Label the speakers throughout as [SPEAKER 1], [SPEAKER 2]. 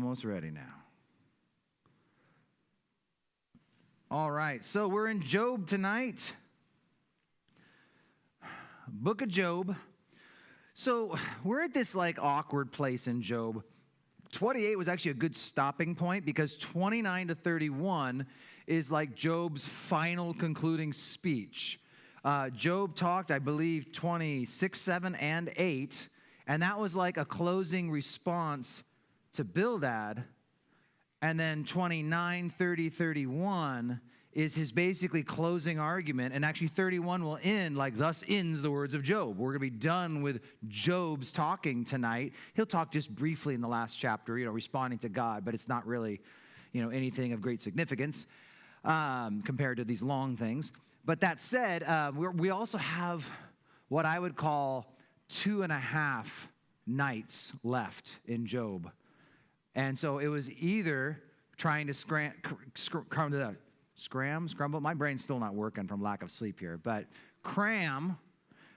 [SPEAKER 1] Almost ready now. All right, so we're in Job tonight. Book of Job. So we're at this awkward place in Job. 28 was actually a good stopping point because 29 to 31 is like Job's final concluding speech. Job talked, I believe, 26, 7, and 8, and that was like a closing response to Bildad. And then 29, 30, 31 is his basically closing argument. And actually 31 will end like, thus ends the words of Job. We're going to be done with Job's talking tonight. He'll talk just briefly in the last chapter, responding to God, but it's not really, anything of great significance compared to these long things. But that said, we also have what I would call 2.5 nights left in Job. And so it was either trying to scramble. My brain's still not working from lack of sleep here. But cram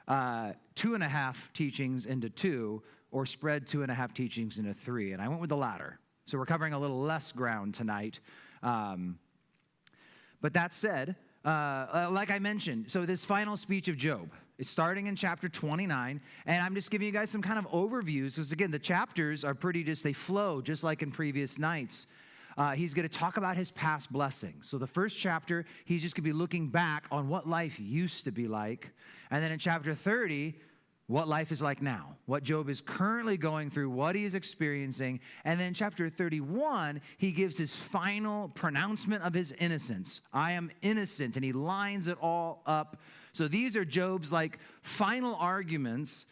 [SPEAKER 1] 2.5 teachings into 2, or spread 2.5 teachings into 3. And I went with the latter. So we're covering a little less ground tonight. But that said, like I mentioned, so this final speech of Job, it's starting in chapter 29, and I'm just giving you guys some kind of overviews, because again, the chapters are they flow just like in previous nights. He's going to talk about his past blessings. So the first chapter, he's just going to be looking back on what life used to be like, and then in chapter 30, what life is like now, what Job is currently going through, what he is experiencing. And then chapter 31, he gives his final pronouncement of his innocence. I am innocent, and he lines it all up. So these are Job's final arguments.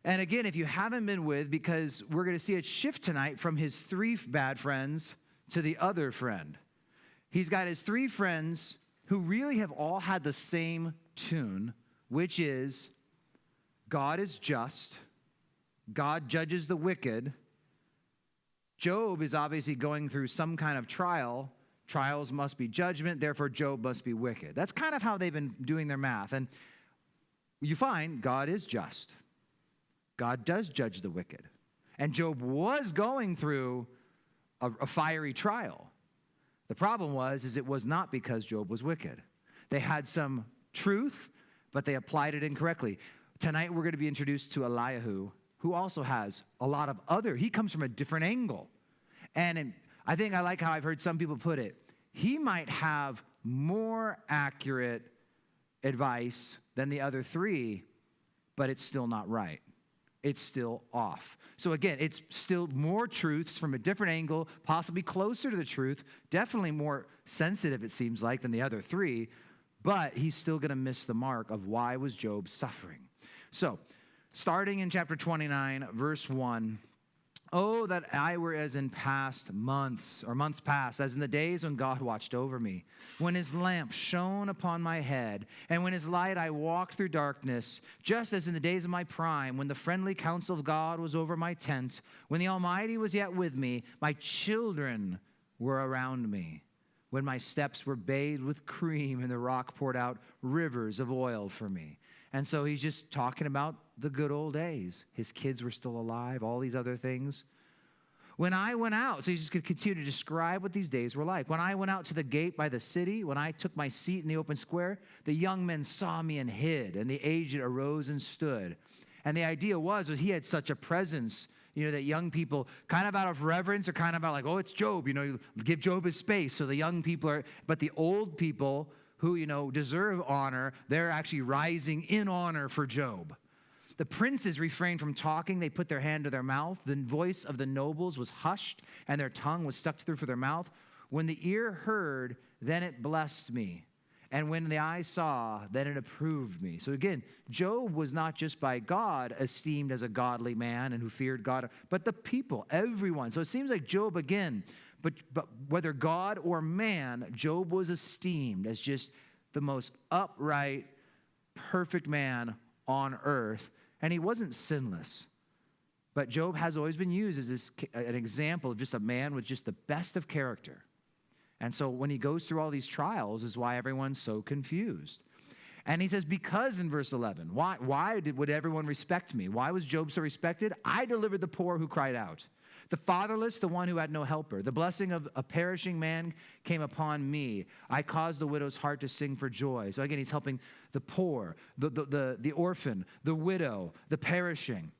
[SPEAKER 1] And again, if you haven't been because we're going to see a shift tonight from his 3 bad friends to the other friend. He's got his 3 friends who really have all had the same tune, which is, God is just. God judges the wicked. Job is obviously going through some kind of trial. Trials must be judgment, therefore Job must be wicked. That's kind of how they've been doing their math. And you find God is just. God does judge the wicked. And Job was going through a fiery trial. The problem was it was not because Job was wicked. They had some truth, but they applied it incorrectly. Tonight we're going to be introduced to Eliyahu, who also has a lot of he comes from a different angle. And I think I like how I've heard some people put it. He might have more accurate advice than the other 3, but it's still not right. It's still off. So again, it's still more truths from a different angle, possibly closer to the truth, definitely more sensitive, it seems like, than the other 3, but he's still going to miss the mark of why was Job suffering. So, starting in chapter 29, verse 1, "Oh, that I were as in past months, or months past, as in the days when God watched over me, when his lamp shone upon my head, and when his light I walked through darkness, just as in the days of my prime, when the friendly counsel of God was over my tent, when the Almighty was yet with me, my children were around me, when my steps were bathed with cream, and the rock poured out rivers of oil for me." And so he's just talking about the good old days. His kids were still alive, all these other things. "When I went out," so he's just going to continue to describe what these days were like. "When I went out to the gate by the city, when I took my seat in the open square, the young men saw me and hid, and the aged arose and stood." And the idea was he had such a presence, that young people, kind of out of reverence, or kind of out oh, it's Job, you give Job his space. So the young people but the old people who, deserve honor, they're actually rising in honor for Job. The princes refrained from talking. They put their hand to their mouth. The voice of the nobles was hushed, and their tongue was stuck through for their mouth. "When the ear heard, then it blessed me. And when the eye saw, then it approved me." So again, Job was not just by God esteemed as a godly man and who feared God, but the people, everyone. So it seems like Job again, but whether God or man, Job was esteemed as just the most upright, perfect man on earth. And he wasn't sinless. But Job has always been used as an example of just a man with just the best of character. And so when he goes through all these trials is why everyone's so confused. And he says, because in verse 11, would everyone respect me? Why was Job so respected? I delivered the poor who cried out, the fatherless, the one who had no helper. The blessing of a perishing man came upon me. I caused the widow's heart to sing for joy. So again, he's helping the poor, the orphan, the widow, the perishing.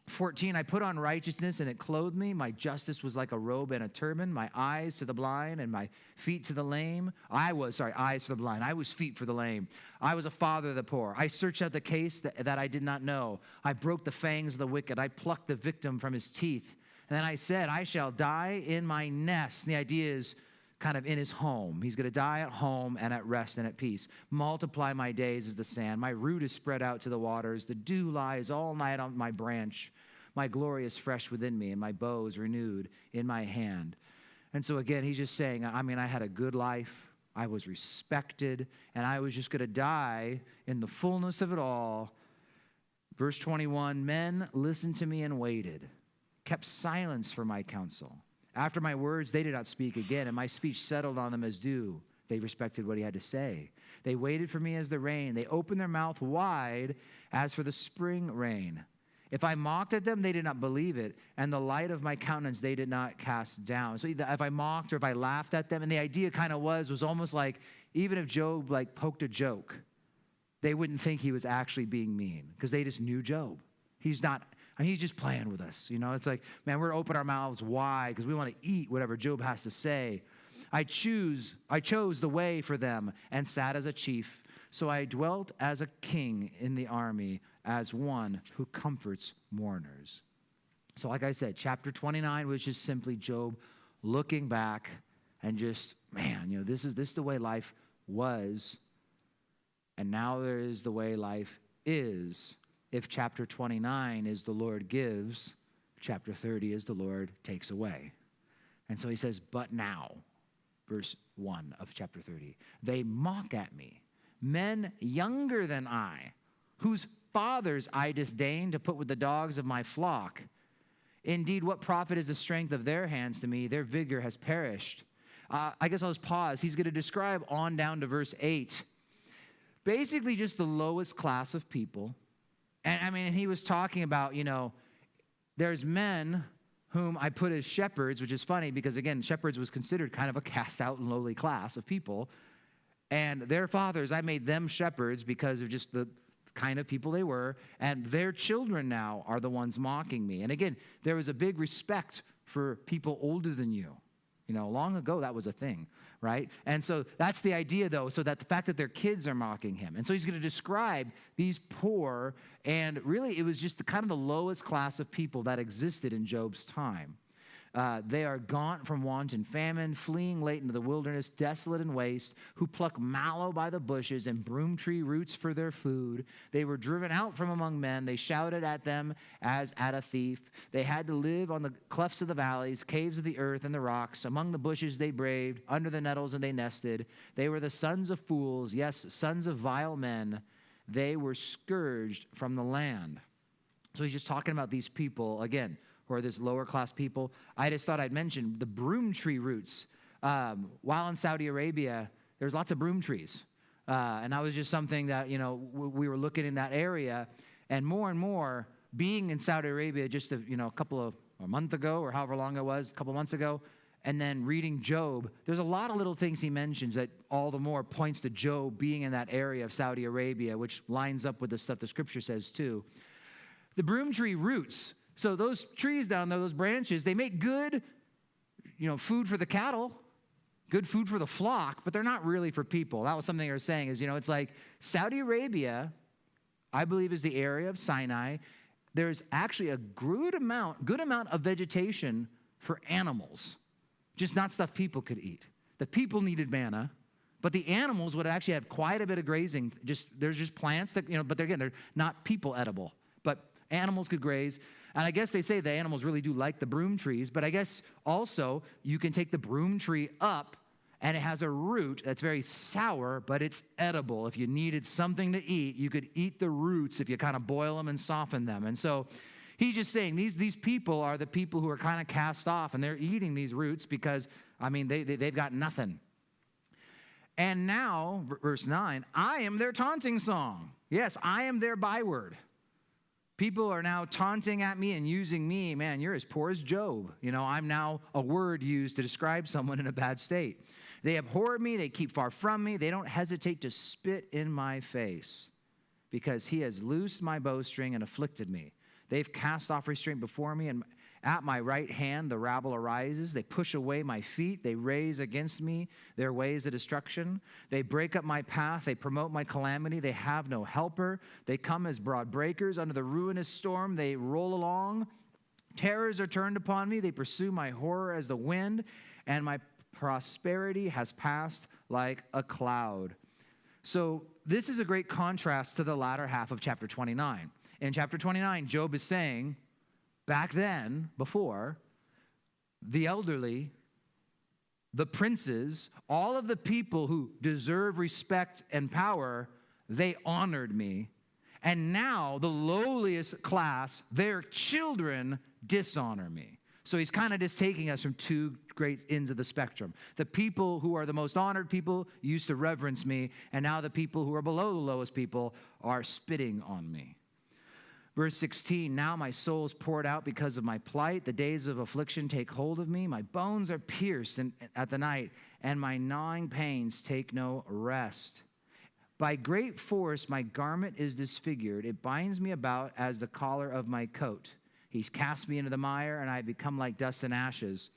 [SPEAKER 1] 14, I put on righteousness and it clothed me. My justice was like a robe and a turban. My eyes to the blind and my feet to the lame. Eyes for the blind. I was feet for the lame. I was a father of the poor. I searched out the case that I did not know. I broke the fangs of the wicked. I plucked the victim from his teeth. And then I said, I shall die in my nest. And the idea is kind of in his home. He's going to die at home and at rest and at peace. Multiply my days as the sand. My root is spread out to the waters. The dew lies all night on my branch. My glory is fresh within me, and my bow is renewed in my hand. And so again, he's just saying, I had a good life. I was respected, and I was just going to die in the fullness of it all. Verse 21, men listened to me and waited, kept silence for my counsel. After my words, they did not speak again, and my speech settled on them as dew. They respected what he had to say. They waited for me as the rain. They opened their mouth wide as for the spring rain. If I mocked at them, they did not believe it, and the light of my countenance they did not cast down. So either if I mocked or if I laughed at them, and the idea kind of was almost like even if Job poked a joke, they wouldn't think he was actually being mean because they just knew Job. He's just playing with us. It's like, man, we're open our mouths wide because we want to eat whatever Job has to say. I chose the way for them and sat as a chief. So I dwelt as a king in the army, as one who comforts mourners. So like I said, chapter 29 was just simply Job looking back and just, man, this is the way life was. And now there is the way life is. If chapter 29 is the Lord gives, chapter 30 is the Lord takes away. And so he says, but now, verse 1 of chapter 30, they mock at me, men younger than I, whose fathers I disdain to put with the dogs of my flock. Indeed, what profit is the strength of their hands to me? Their vigor has perished. I guess I'll just pause. He's going to describe on down to verse 8. Basically just the lowest class of people. And he was talking about, there's men whom I put as shepherds, which is funny because, again, shepherds was considered kind of a cast out and lowly class of people. And their fathers, I made them shepherds because of just the kind of people they were. And their children now are the ones mocking me. And again, there was a big respect for people older than you. Long ago, that was a thing, right? And so that's the idea, though, so that the fact that their kids are mocking him. And so he's going to describe these poor, and really it was just the lowest class of people that existed in Job's time. They are gaunt from want and famine, fleeing late into the wilderness, desolate and waste, who pluck mallow by the bushes and broom tree roots for their food. They were driven out from among men. They shouted at them as at a thief. They had to live on the clefts of the valleys, caves of the earth and the rocks. Among the bushes they braved, under the nettles and they nested. They were the sons of fools, yes, sons of vile men. They were scourged from the land. So he's just talking about these people, again, or this lower class people. I just thought I'd mention the broom tree roots. While in Saudi Arabia, there's lots of broom trees. And that was just something that, we were looking in that area. And more, being in Saudi Arabia just a month ago or however long it was, a couple months ago, and then reading Job, there's a lot of little things he mentions that all the more points to Job being in that area of Saudi Arabia, which lines up with the stuff the scripture says too. The broom tree roots. So those trees down there, those branches, they make good, food for the cattle, good food for the flock, but they're not really for people. That was something they were saying is, it's like Saudi Arabia, I believe, is the area of Sinai. There's actually a good amount of vegetation for animals, just not stuff people could eat. The people needed manna, but the animals would actually have quite a bit of grazing. There's just plants that, but they're not people edible, but animals could graze. And I guess they say the animals really do like the broom trees, but I guess also you can take the broom tree up and it has a root that's very sour, but it's edible. If you needed something to eat, you could eat the roots if you kind of boil them and soften them. And so he's just saying these people are the people who are kind of cast off, and they're eating these roots because, they've got nothing. And now, verse 9, I am their taunting song. Yes, I am their byword. People are now taunting at me and using me. Man, you're as poor as Job. I'm now a word used to describe someone in a bad state. They abhor me. They keep far from me. They don't hesitate to spit in my face because he has loosed my bowstring and afflicted me. They've cast off restraint before me, and at my right hand the rabble arises. They push away my feet. They raise against me their ways of destruction. They break up my path. They promote my calamity. They have no helper. They come as broad breakers under the ruinous storm. They roll along. Terrors are turned upon me. They pursue my horror as the wind, and my prosperity has passed like a cloud. So this is a great contrast to the latter half of chapter 29. In chapter 29, Job is saying, back then, before, the elderly, the princes, all of the people who deserve respect and power, they honored me. And now the lowliest class, their children, dishonor me. So he's kind of just taking us from two great ends of the spectrum. The people who are the most honored people used to reverence me, and now the people who are below the lowest people are spitting on me. Verse 16, now my soul is poured out because of my plight. The days of affliction take hold of me. My bones are pierced at the night, and my gnawing pains take no rest. By great force my garment is disfigured. It binds me about as the collar of my coat. He's cast me into the mire, and I become like dust and ashes.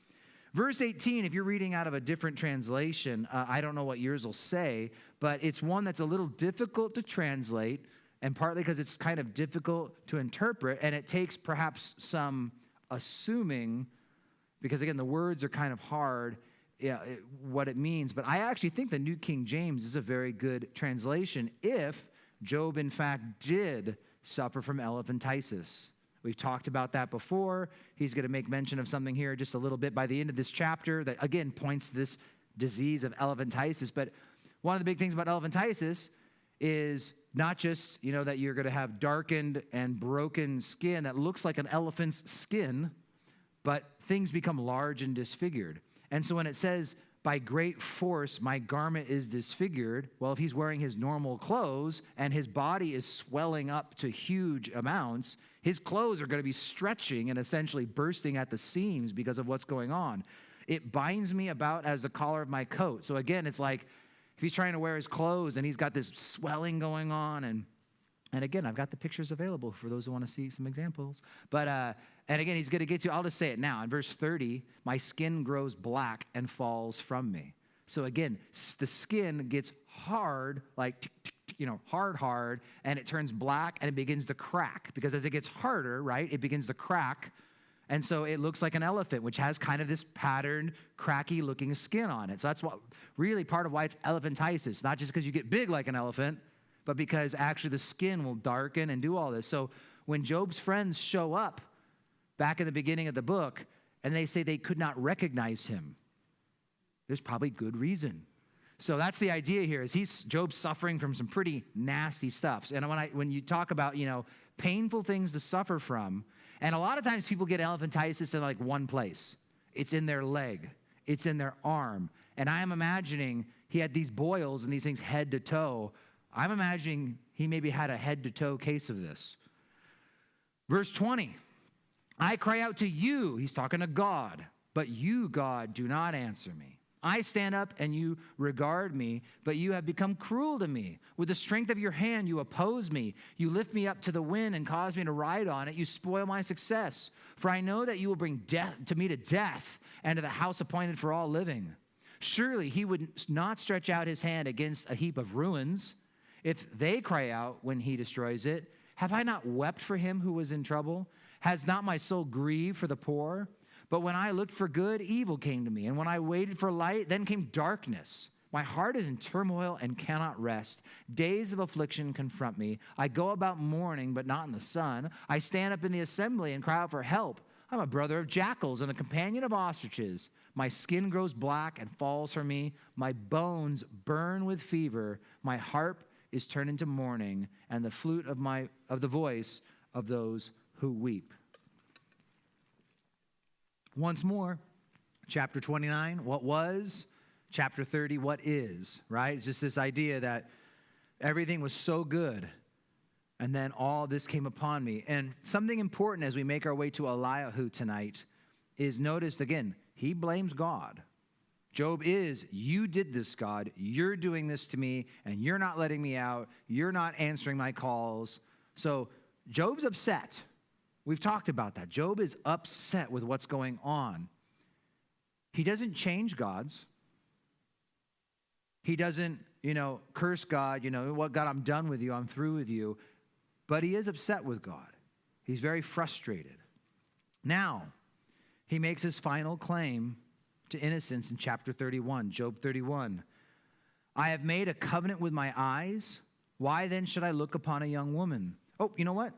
[SPEAKER 1] Verse 18, if you're reading out of a different translation, I don't know what yours will say, but it's one that's a little difficult to translate, and partly because it's kind of difficult to interpret, and it takes perhaps some assuming, because again, the words are kind of hard, what it means. But I actually think the New King James is a very good translation if Job, in fact, did suffer from elephantiasis. We've talked about that before. He's going to make mention of something here just a little bit by the end of this chapter that, again, points to this disease of elephantiasis. But one of the big things about elephantiasis is not just, that you're going to have darkened and broken skin that looks like an elephant's skin, but things become large and disfigured. And so when it says, by great force, my garment is disfigured, well, if he's wearing his normal clothes and his body is swelling up to huge amounts, his clothes are going to be stretching and essentially bursting at the seams because of what's going on. It binds me about as the collar of my coat. So again, it's like if he's trying to wear his clothes and he's got this swelling going on, and again, I've got the pictures available for those who want to see some examples. But, and again, he's going to get to, I'll just say it now. In verse 30, my skin grows black and falls from me. So again, the skin gets hard, like, hard, and it turns black and it begins to crack. Because as it gets harder, right, it begins to crack. And so it looks like an elephant, which has kind of this patterned, cracky-looking skin on it. So that's what really part of why it's elephantiasis. Not just because you get big like an elephant, but because actually the skin will darken and do all this. So when Job's friends show up back in the beginning of the book, and they say they could not recognize him, there's probably good reason. So that's the idea here, is Job's suffering from some pretty nasty stuff. And when you talk about, painful things to suffer from, and a lot of times people get elephantiasis in like one place. It's in their leg. It's in their arm. And I'm imagining he had these boils and these things head to toe. I'm imagining he maybe had a head-to-toe case of this. Verse 20, I cry out to you, he's talking to God, but you, God, do not answer me. I stand up and you regard me, but you have become cruel to me. With the strength of your hand, you oppose me. You lift me up to the wind and cause me to ride on it. You spoil my success. For I know that you will bring death to me to death and to the house appointed for all living. Surely he would not stretch out his hand against a heap of ruins. If they cry out when he destroys it, have I not wept for him who was in trouble? Has not my soul grieved for the poor? But when I looked for good, evil came to me. And when I waited for light, then came darkness. My heart is in turmoil and cannot rest. Days of affliction confront me. I go about mourning, but not in the sun. I stand up in the assembly and cry out for help. I'm a brother of jackals and a companion of ostriches. My skin grows black and falls from me. My bones burn with fever. My harp is turned into mourning, and the flute of the voice of those who weep. Once more, chapter 29, what was? Chapter 30, what is, right? It's just this idea that everything was so good, and then all this came upon me. And something important as we make our way to Eliyahu tonight is notice, again, he blames God. Job is, you did this, God. You're doing this to me, and you're not letting me out. You're not answering my calls. So Job's upset. We've talked about that. Job is upset with what's going on. He doesn't change God's. He doesn't, curse God, what, God, I'm done with you. I'm through with you. But he is upset with God. He's very frustrated. Now, he makes his final claim to innocence in chapter 31, Job 31. I have made a covenant with my eyes. Why then should I look upon a young woman? Oh, you know what?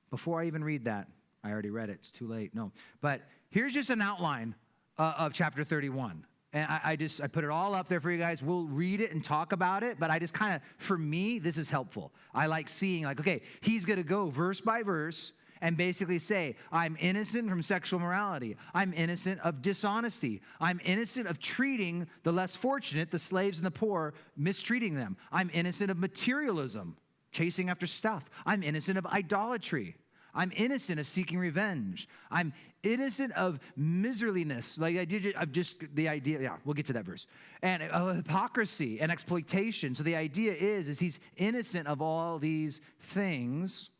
[SPEAKER 1] Before I even read that, I already read it. It's too late. No. But here's just an outline of chapter 31. And I put it all up there for you guys. We'll read it and talk about it. But I just kind of, for me, this is helpful. I like seeing, okay, he's going to go verse by verse and basically say, I'm innocent from sexual morality. I'm innocent of dishonesty. I'm innocent of treating the less fortunate, the slaves and the poor, mistreating them. I'm innocent of materialism, chasing after stuff. I'm innocent of idolatry. I'm innocent of seeking revenge. I'm innocent of miserliness. We'll get to that verse. And hypocrisy and exploitation. So the idea is he's innocent of all these things.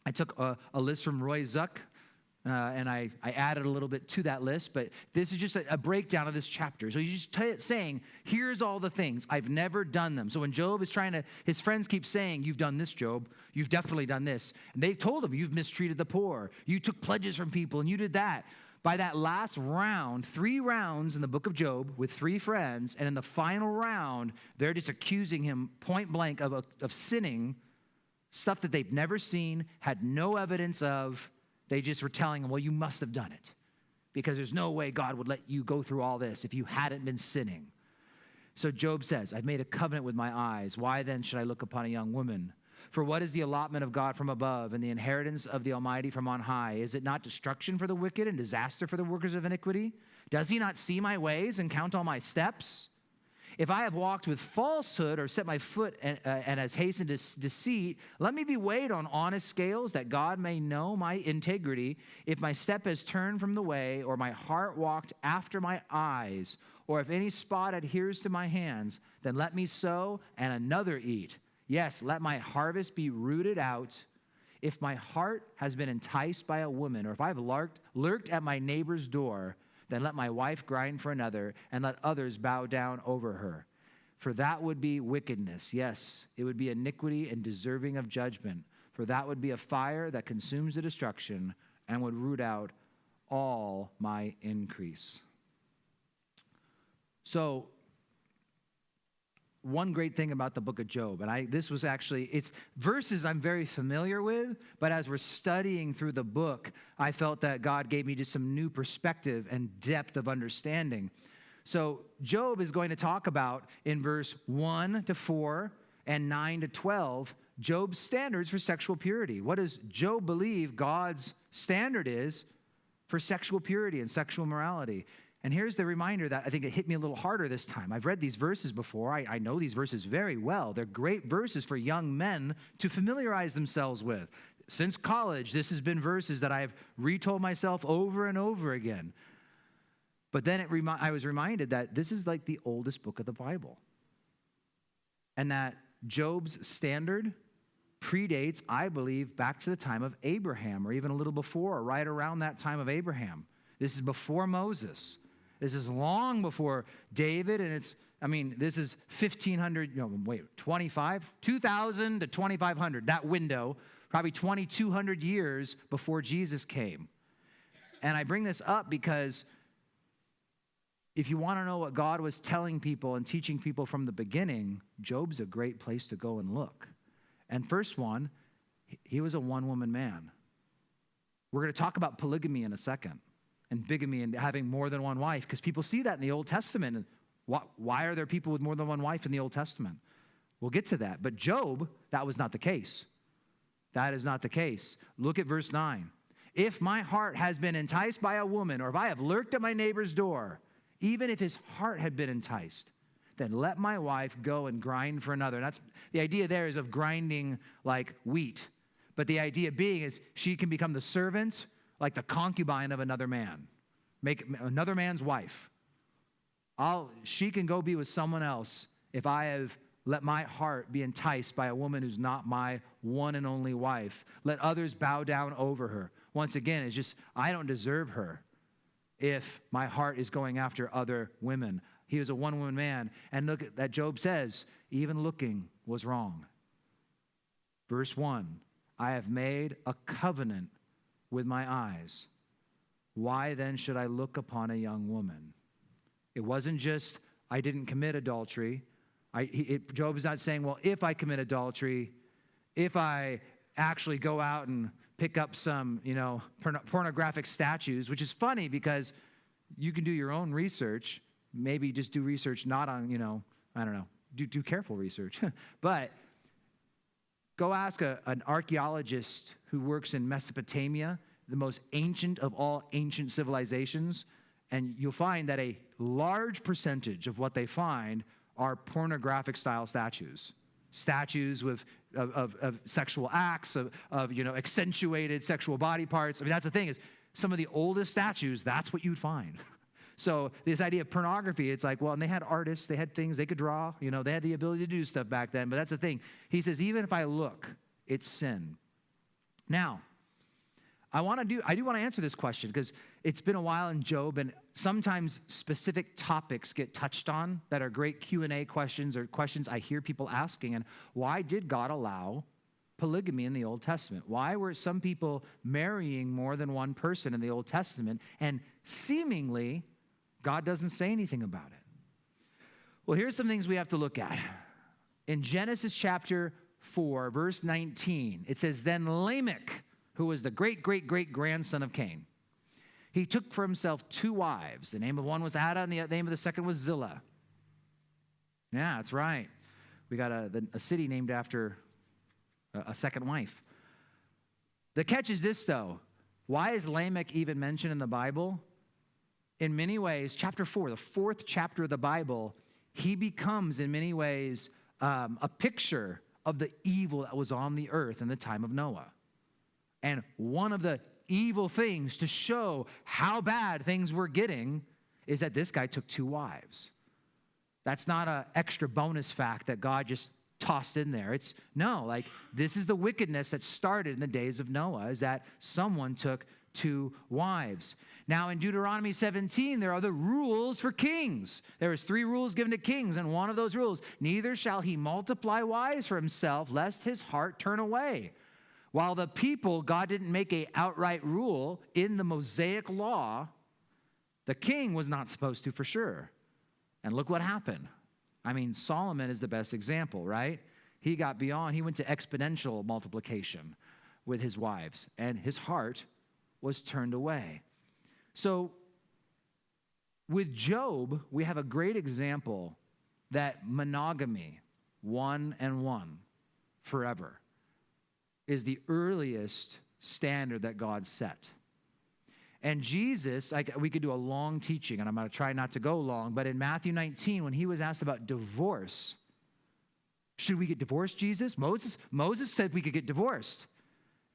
[SPEAKER 1] I took a list from Roy Zuck, and I added a little bit to that list, but this is just a breakdown of this chapter. So he's just saying, here's all the things. I've never done them. So when Job is his friends keep saying, you've done this, Job. You've definitely done this. And they've told him, you've mistreated the poor. You took pledges from people, and you did that. By that last round, 3 rounds in the book of Job with 3 friends, and in the final round, they're just accusing him point blank of sinning, stuff that they've never seen, had no evidence of. They just were telling him, well, you must have done it because there's no way God would let you go through all this if you hadn't been sinning. So Job says, I've made a covenant with my eyes. Why then should I look upon a young woman? For what is the allotment of God from above and the inheritance of the Almighty from on high? Is it not destruction for the wicked and disaster for the workers of iniquity? Does he not see my ways and count all my steps? If I have walked with falsehood or set my foot and has hastened to deceit, let me be weighed on honest scales that God may know my integrity. If my step has turned from the way or my heart walked after my eyes, or if any spot adheres to my hands, then let me sow and another eat. Yes, let my harvest be rooted out. If my heart has been enticed by a woman, or if I've lurked at my neighbor's door, then let my wife grind for another, and let others bow down over her. For that would be wickedness. Yes, it would be iniquity and deserving of judgment. For that would be a fire that consumes the destruction and would root out all my increase. So, one great thing about the book of Job, and it's verses I'm very familiar with, but as we're studying through the book, I felt that God gave me just some new perspective and depth of understanding. So Job is going to talk about in verse 1 to 4 and 9 to 12, Job's standards for sexual purity. What does Job believe God's standard is for sexual purity and sexual morality? And here's the reminder that I think it hit me a little harder this time. I've read these verses before. I know these verses very well. They're great verses for young men to familiarize themselves with. Since college, this has been verses that I've retold myself over and over again. But then I was reminded that this is like the oldest book of the Bible. And that Job's standard predates, I believe, back to the time of Abraham, or even a little before, or right around that time of Abraham. This is before Moses. This is long before David, and this is 2,000 to 2,500, that window, probably 2,200 years before Jesus came. And I bring this up because if you want to know what God was telling people and teaching people from the beginning, Job's a great place to go and look. And first one, he was a one-woman man. We're going to talk about polygamy in a second. And bigamy and having more than one wife, because people see that in the Old Testament. And why are there people with more than one wife in the Old Testament? We'll get to that. But Job, that was not the case. That is not the case. Look at verse 9. If my heart has been enticed by a woman, or if I have lurked at my neighbor's door, even if his heart had been enticed, then let my wife go and grind for another. And that's the idea there is of grinding like wheat. But the idea being is she can become the servant, like the concubine of another man. Make another man's wife. She can go be with someone else if I have let my heart be enticed by a woman who's not my one and only wife. Let others bow down over her. Once again, it's just, I don't deserve her if my heart is going after other women. He was a one-woman man. And look at that Job says, even looking was wrong. Verse 1, I have made a covenant with my eyes. Why then should I look upon a young woman? It wasn't just, I didn't commit adultery. Job is not saying, well, if I commit adultery, if I actually go out and pick up some, pornographic statues, which is funny because you can do your own research. Maybe just do research not on, I don't know, do careful research. But go ask an archaeologist who works in Mesopotamia, the most ancient of all ancient civilizations, and you'll find that a large percentage of what they find are pornographic style statues. Statues of sexual acts, of accentuated sexual body parts. I mean, that's the thing is some of the oldest statues, that's what you'd find. So this idea of pornography, it's like, well, and they had artists, they had things they could draw, they had the ability to do stuff back then, but that's the thing. He says, even if I look, it's sin. Now, I do want to answer this question because it's been a while in Job, and sometimes specific topics get touched on that are great Q&A questions or questions I hear people asking. And why did God allow polygamy in the Old Testament? Why were some people marrying more than one person in the Old Testament? And seemingly, God doesn't say anything about it. Well, here's some things we have to look at. In Genesis chapter 4, verse 19, it says, then Lamech, who was the great-great-great-grandson of Cain, he took for himself 2 wives. The name of one was Ada, and the name of the second was Zillah. Yeah, that's right. We got a city named after a second wife. The catch is this, though. Why is Lamech even mentioned in the Bible? In many ways, chapter 4, the 4th chapter of the Bible, he becomes in many ways a picture of the evil that was on the earth in the time of Noah. And one of the evil things to show how bad things were getting is that this guy took 2 wives. That's not an extra bonus fact that God just tossed in there. This is the wickedness that started in the days of Noah, is that someone took 2 wives. Now in Deuteronomy 17, there are the rules for kings. There was 3 rules given to kings, and one of those rules, neither shall he multiply wives for himself, lest his heart turn away. While the people, God didn't make an outright rule in the Mosaic law, the king was not supposed to for sure. And look what happened. I mean, Solomon is the best example, right? He got beyond, he went to exponential multiplication with his wives, and his heart was turned away. So with Job, we have a great example that monogamy, one and one, forever, is the earliest standard that God set. And Jesus, we could do a long teaching, and I'm going to try not to go long, but in Matthew 19, when he was asked about divorce, should we get divorced, Jesus? Moses said we could get divorced.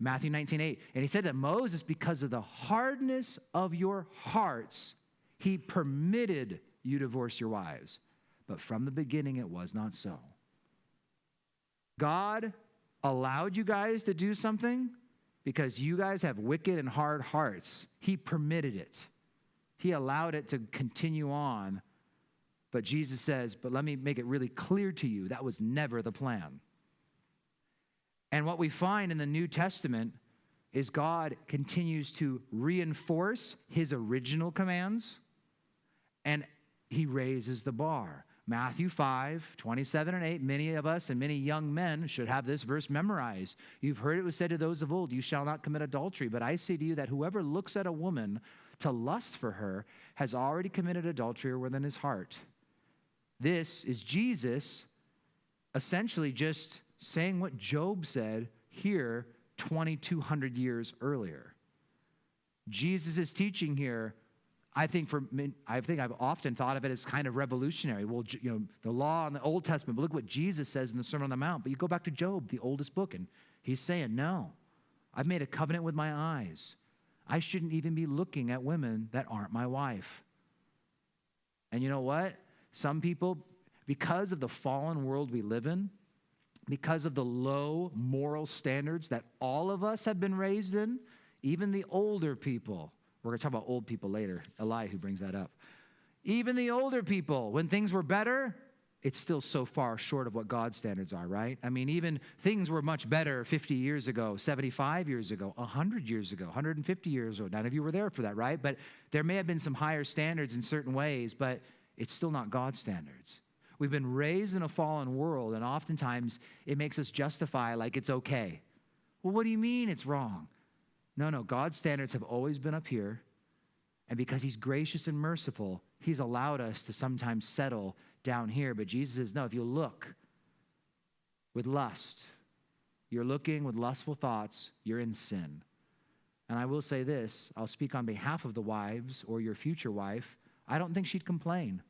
[SPEAKER 1] Matthew 19:8. And he said that Moses, because of the hardness of your hearts, he permitted you to divorce your wives. But from the beginning, it was not so. God allowed you guys to do something because you guys have wicked and hard hearts. He permitted it. He allowed it to continue on. But Jesus says, but let me make it really clear to you, that was never the plan. And what we find in the New Testament is God continues to reinforce his original commands, and he raises the bar. Matthew 5:27-8, many of us and many young men should have this verse memorized. You've heard it was said to those of old, you shall not commit adultery. But I say to you that whoever looks at a woman to lust for her has already committed adultery within his heart. This is Jesus essentially just saying what Job said here 2,200 years earlier. Jesus is teaching here, I've often thought of it as kind of revolutionary. Well, the law in the Old Testament, but look what Jesus says in the Sermon on the Mount. But you go back to Job, the oldest book, and he's saying, no, I've made a covenant with my eyes. I shouldn't even be looking at women that aren't my wife. And you know what? Some people, because of the fallen world we live in, because of the low moral standards that all of us have been raised in, even the older people, we're going to talk about old people later, Eli brings that up. Even the older people, when things were better, it's still so far short of what God's standards are, right? I mean, even things were much better 50 years ago, 75 years ago, 100 years ago, 150 years ago. None of you were there for that, right? But there may have been some higher standards in certain ways, but it's still not God's standards. We've been raised in a fallen world, and oftentimes it makes us justify like it's okay. Well, what do you mean it's wrong? No, God's standards have always been up here, and because he's gracious and merciful, he's allowed us to sometimes settle down here. But Jesus says, no, if you look with lust, you're looking with lustful thoughts, you're in sin. And I will say this, I'll speak on behalf of the wives or your future wife, I don't think she'd complain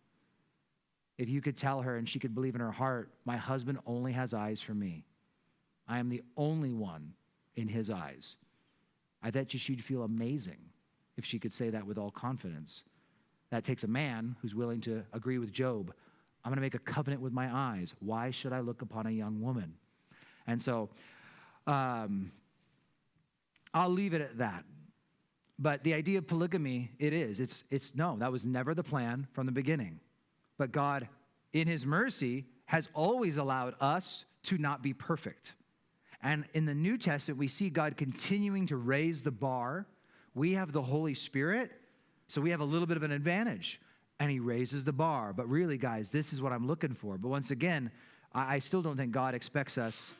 [SPEAKER 1] if you could tell her and she could believe in her heart, my husband only has eyes for me. I am the only one in his eyes. I bet you she'd feel amazing if she could say that with all confidence. That takes a man who's willing to agree with Job. I'm going to make a covenant with my eyes. Why should I look upon a young woman? And so I'll leave it at that. But the idea of polygamy, no, that was never the plan from the beginning. But God, in his mercy, has always allowed us to not be perfect. And in the New Testament, we see God continuing to raise the bar. We have the Holy Spirit, so we have a little bit of an advantage. And he raises the bar. But really, guys, this is what I'm looking for. But once again, I still don't think God expects us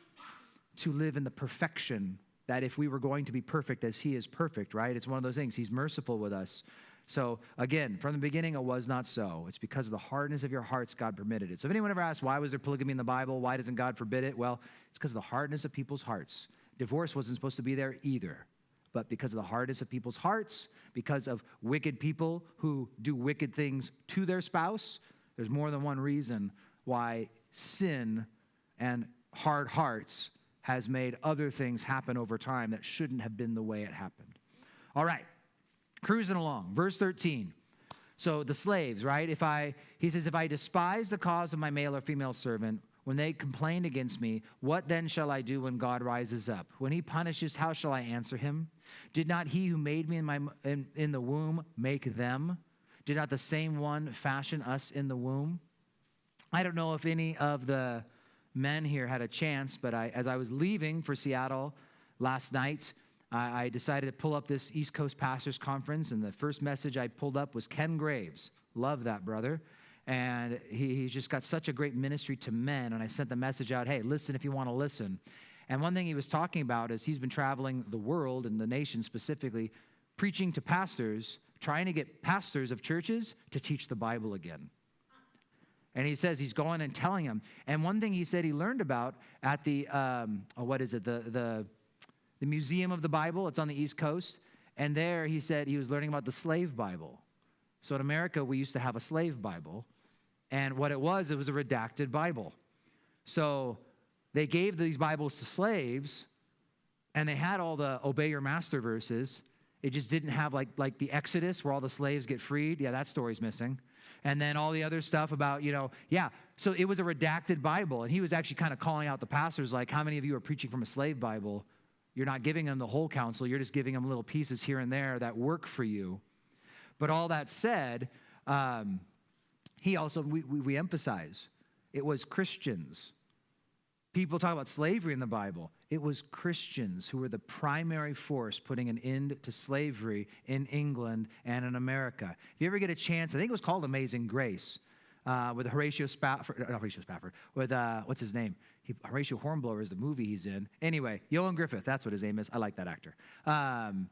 [SPEAKER 1] to live in the perfection that if we were going to be perfect as he is perfect, right? It's one of those things. He's merciful with us. So again, from the beginning, it was not so. It's because of the hardness of your hearts God permitted it. So if anyone ever asks, why was there polygamy in the Bible? Why doesn't God forbid it? Well, it's because of the hardness of people's hearts. Divorce wasn't supposed to be there either. But because of the hardness of people's hearts, because of wicked people who do wicked things to their spouse, there's more than one reason why sin and hard hearts has made other things happen over time that shouldn't have been the way it happened. All right. Cruising along, verse 13. So the slaves, right? He says, if I despise the cause of my male or female servant, when they complain against me, what then shall I do when God rises up? When he punishes, how shall I answer him? Did not he who made me in the womb make them? Did not the same one fashion us in the womb? I don't know if any of the men here had a chance, but as I was leaving for Seattle last night, I decided to pull up this East Coast Pastors Conference, and the first message I pulled up was Ken Graves. Love that brother. And he's just got such a great ministry to men, and I sent the message out, hey, listen if you want to listen. And one thing he was talking about is he's been traveling the world and the nation specifically, preaching to pastors, trying to get pastors of churches to teach the Bible again. And he says he's going and telling them. And one thing he said he learned about at the, the Museum of the Bible, it's on the East Coast, and there he said he was learning about the slave Bible. So in America, we used to have a slave Bible, and what it was a redacted Bible. So they gave these Bibles to slaves, and they had all the obey your master verses. It just didn't have like the Exodus where all the slaves get freed. Yeah, that story's missing. And then all the other stuff about, so it was a redacted Bible, and he was actually kind of calling out the pastors like, how many of you are preaching from a slave Bible? You're not giving them the whole counsel. You're just giving them little pieces here and there that work for you. But all that said, he also, we emphasize, it was Christians. People talk about slavery in the Bible. It was Christians who were the primary force putting an end to slavery in England and in America. If you ever get a chance, I think it was called Amazing Grace, with Horatio Spafford, with, what's his name? Horatio Hornblower is the movie he's in. Anyway, Ioan Gruffudd, that's what his name is. I like that actor.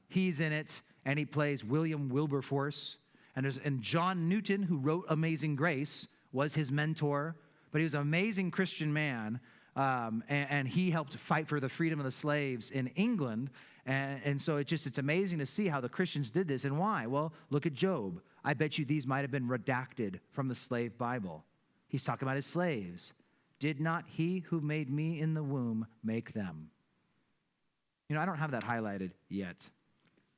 [SPEAKER 1] He's in it, and he plays William Wilberforce. And John Newton, who wrote Amazing Grace, was his mentor. But he was an amazing Christian man, and he helped fight for the freedom of the slaves in England. And so it's amazing to see how the Christians did this. And why? Well, look at Job. I bet you these might have been redacted from the slave Bible. He's talking about his slaves. Did not he who made me in the womb make them? You know, I don't have that highlighted yet.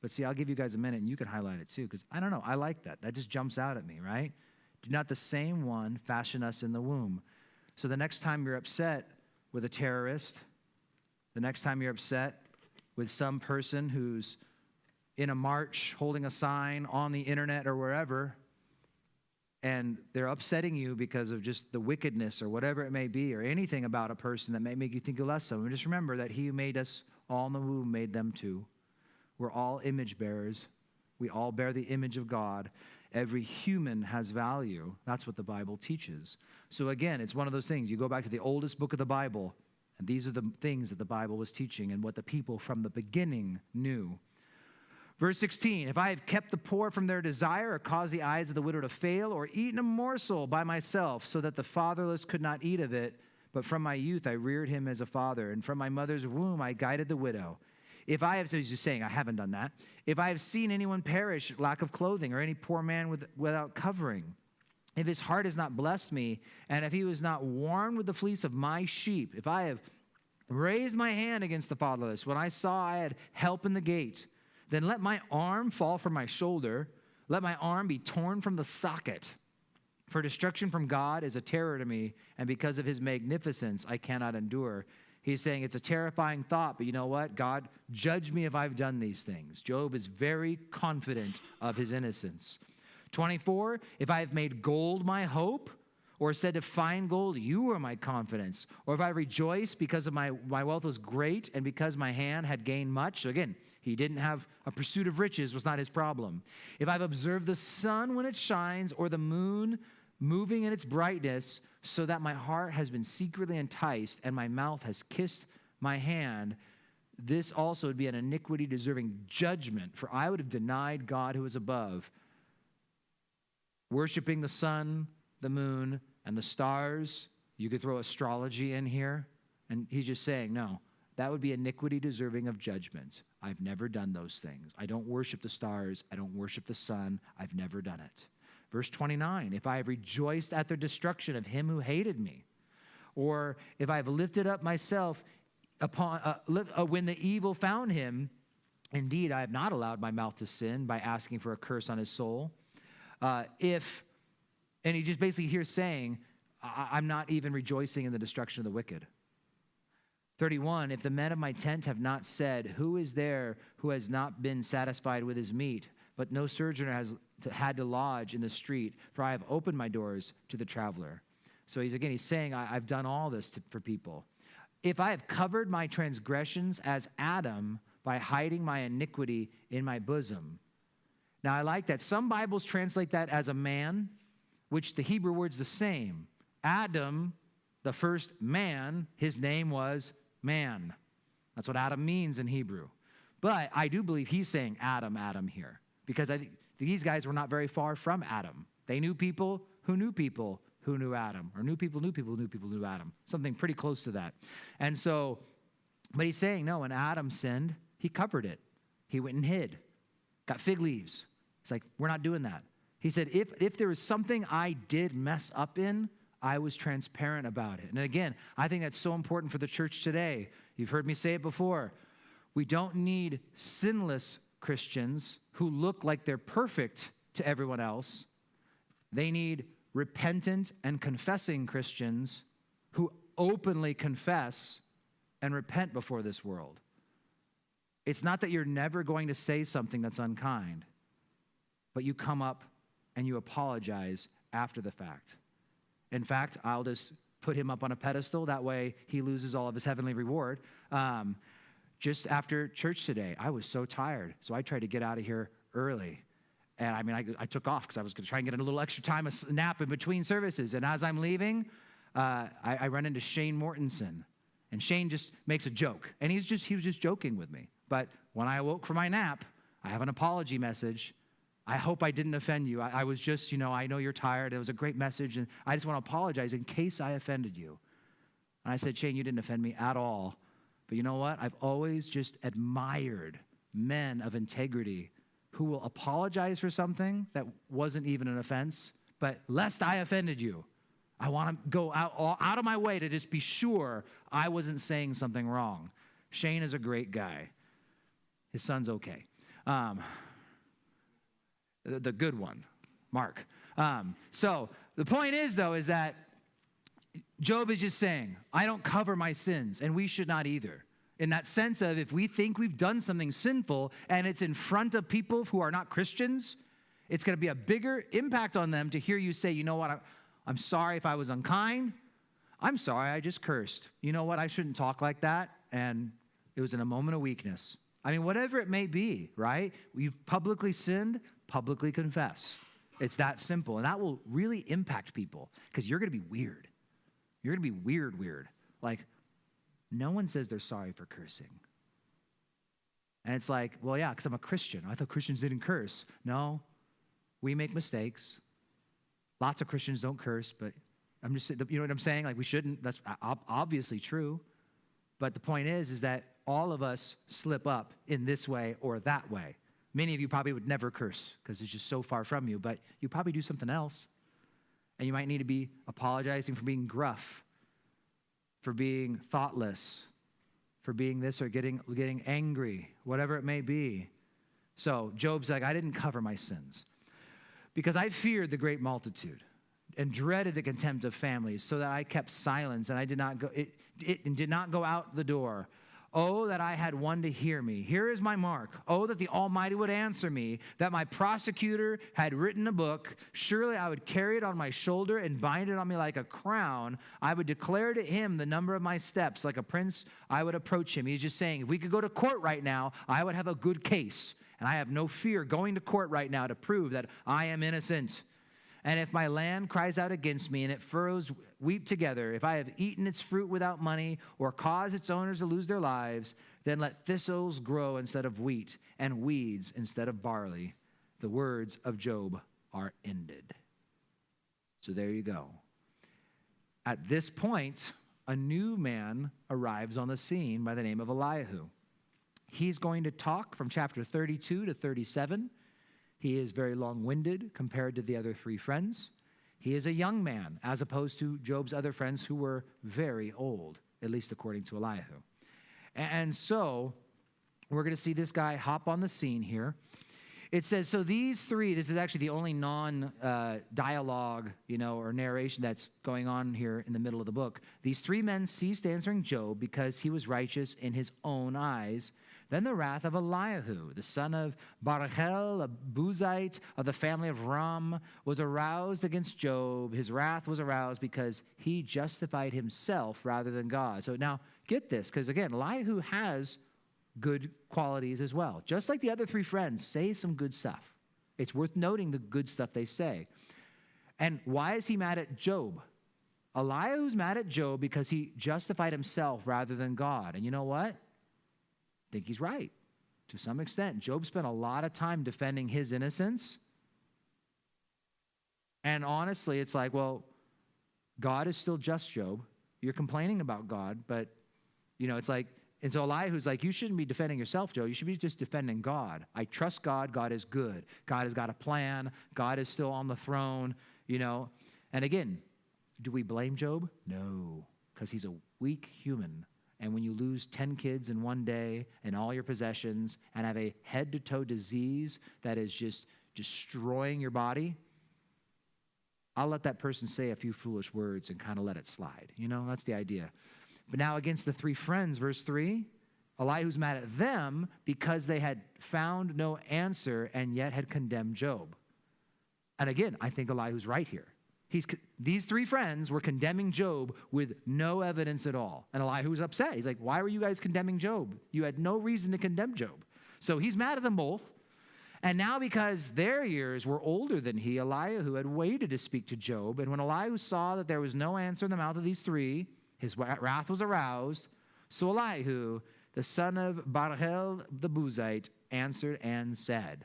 [SPEAKER 1] But see, I'll give you guys a minute and you can highlight it too, because I don't know, I like that. That just jumps out at me, right? Did not the same one fashion us in the womb? So the next time you're upset with a terrorist, the next time you're upset with some person who's in a march holding a sign on the internet or wherever, and they're upsetting you because of just the wickedness or whatever it may be, or anything about a person that may make you think less of them, just remember that he who made us all in the womb made them too. We're all image bearers. We all bear the image of God. Every human has value. That's what the Bible teaches. So again, it's one of those things. You go back to the oldest book of the Bible, and these are the things that the Bible was teaching and what the people from the beginning knew. Verse 16, if I have kept the poor from their desire or caused the eyes of the widow to fail or eaten a morsel by myself so that the fatherless could not eat of it, but from my youth I reared him as a father, and from my mother's womb I guided the widow. If I have, so he's just saying, I haven't done that. If I have seen anyone perish, lack of clothing, or any poor man without covering, if his heart has not blessed me, and if he was not warmed with the fleece of my sheep, if I have raised my hand against the fatherless, when I saw I had help in the gate, then let my arm fall from my shoulder, let my arm be torn from the socket. For destruction from God is a terror to me, and because of his magnificence I cannot endure. He's saying it's a terrifying thought, but you know what? God, judge me if I've done these things. Job is very confident of his innocence. 24, if I have made gold my hope, or said to fine gold, you are my confidence. Or if I rejoice because of my wealth was great and because my hand had gained much. So again, he didn't have a pursuit of riches, was not his problem. If I've observed the sun when it shines, or the moon moving in its brightness, so that my heart has been secretly enticed and my mouth has kissed my hand, this also would be an iniquity deserving judgment, for I would have denied God who is above. Worshiping the sun, the moon, and the stars. You could throw astrology in here. And he's just saying, no, that would be iniquity deserving of judgment. I've never done those things. I don't worship the stars. I don't worship the sun. I've never done it. Verse 29, if I have rejoiced at the destruction of him who hated me, or if I have lifted up myself upon when the evil found him, indeed I have not allowed my mouth to sin by asking for a curse on his soul. And he just basically here saying, I'm not even rejoicing in the destruction of the wicked. 31, if the men of my tent have not said, who is there who has not been satisfied with his meat, but no sojourner has had to lodge in the street, for I have opened my doors to the traveler. So he's saying, I've done all this for people. If I have covered my transgressions as Adam by hiding my iniquity in my bosom. Now I like that. Some Bibles translate that as a man, which the Hebrew word's the same. Adam, the first man, his name was man. That's what Adam means in Hebrew. But I do believe he's saying Adam here, because I think these guys were not very far from Adam. They knew people who knew Adam, or knew people who knew Adam. Something pretty close to that. And so, but he's saying, no, when Adam sinned, he covered it. He went and hid, got fig leaves. It's like, we're not doing that. He said, if there was something I did mess up in, I was transparent about it. And again, I think that's so important for the church today. You've heard me say it before. We don't need sinless Christians who look like they're perfect to everyone else. They need repentant and confessing Christians who openly confess and repent before this world. It's not that you're never going to say something that's unkind, but you come up and you apologize after the fact. In fact, I'll just put him up on a pedestal. That way he loses all of his heavenly reward. Just after church today, I was so tired, so I tried to get out of here early. And I took off because I was going to try and get a little extra time, a nap in between services. And as I'm leaving, I run into Shane Mortensen. And Shane just makes a joke. And he was just joking with me. But when I awoke from my nap, I have an apology message. I hope I didn't offend you. I was just, I know you're tired. It was a great message. And I just want to apologize in case I offended you. And I said, Shane, you didn't offend me at all. But you know what? I've always just admired men of integrity who will apologize for something that wasn't even an offense, but lest I offended you, I want to go out of my way to just be sure I wasn't saying something wrong. Shane is a great guy. His son's okay. The good one, Mark. So the point is, though, is that Job is just saying, I don't cover my sins, and we should not either. In that sense of if we think we've done something sinful and it's in front of people who are not Christians, it's going to be a bigger impact on them to hear you say, you know what, I'm sorry if I was unkind. I'm sorry I just cursed. You know what, I shouldn't talk like that, and it was in a moment of weakness. I mean, whatever it may be, right? You've publicly sinned, publicly confess. It's that simple, and that will really impact people because you're going to be weird. You're going to be weird. Like, no one says they're sorry for cursing. And it's like, well, yeah, because I'm a Christian. I thought Christians didn't curse. No, we make mistakes. Lots of Christians don't curse, but I'm just, you know what I'm saying? Like, we shouldn't. That's obviously true. But the point is that all of us slip up in this way or that way. Many of you probably would never curse because it's just so far from you, but you probably do something else. And you might need to be apologizing for being gruff, for being thoughtless, for being this or getting angry, whatever it may be. So Job's like, I didn't cover my sins because I feared the great multitude and dreaded the contempt of families, so that I kept silence and I did not go out the door. Oh, that I had one to hear me. Here is my mark. Oh, that the Almighty would answer me, that my prosecutor had written a book. Surely I would carry it on my shoulder and bind it on me like a crown. I would declare to him the number of my steps. Like a prince, I would approach him. He's just saying, if we could go to court right now, I would have a good case. And I have no fear going to court right now to prove that I am innocent. And if my land cries out against me and its furrows weep together, if I have eaten its fruit without money or caused its owners to lose their lives, then let thistles grow instead of wheat and weeds instead of barley. The words of Job are ended. So there you go. At this point, a new man arrives on the scene by the name of Elihu. He's going to talk from chapter 32 to 37. He is very long-winded compared to the other three friends. He is a young man, as opposed to Job's other friends who were very old, at least according to Elihu. And so we're going to see this guy hop on the scene here. It says, so these three, this is actually the only non-dialogue, or narration that's going on here in the middle of the book. These three men ceased answering Job because he was righteous in his own eyes. Then the wrath of Elihu, the son of Barachel, a Buzite of the family of Ram, was aroused against Job. His wrath was aroused because he justified himself rather than God. So now get this, because again, Elihu has good qualities as well. Just like the other three friends, say some good stuff. It's worth noting the good stuff they say. And why is he mad at Job? Elihu's mad at Job because he justified himself rather than God. And you know what? I think he's right to some extent. Job spent a lot of time defending his innocence. And honestly, it's like, well, God is still just, Job. You're complaining about God, but, it's like, and so Elihu's like, you shouldn't be defending yourself, Job. You should be just defending God. I trust God. God is good. God has got a plan. God is still on the throne, And again, do we blame Job? No, because he's a weak human. And when you lose 10 kids in one day and all your possessions and have a head-to-toe disease that is just destroying your body, I'll let that person say a few foolish words and kind of let it slide. That's the idea. But now against the three friends, verse 3, Elihu's mad at them because they had found no answer and yet had condemned Job. And again, I think Elihu's right here. These three friends were condemning Job with no evidence at all. And Elihu was upset. He's like, why were you guys condemning Job? You had no reason to condemn Job. So he's mad at them both. And now because their years were older than he, Elihu had waited to speak to Job. And when Elihu saw that there was no answer in the mouth of these three, his wrath was aroused. So Elihu, the son of Barachel the Buzite, answered and said,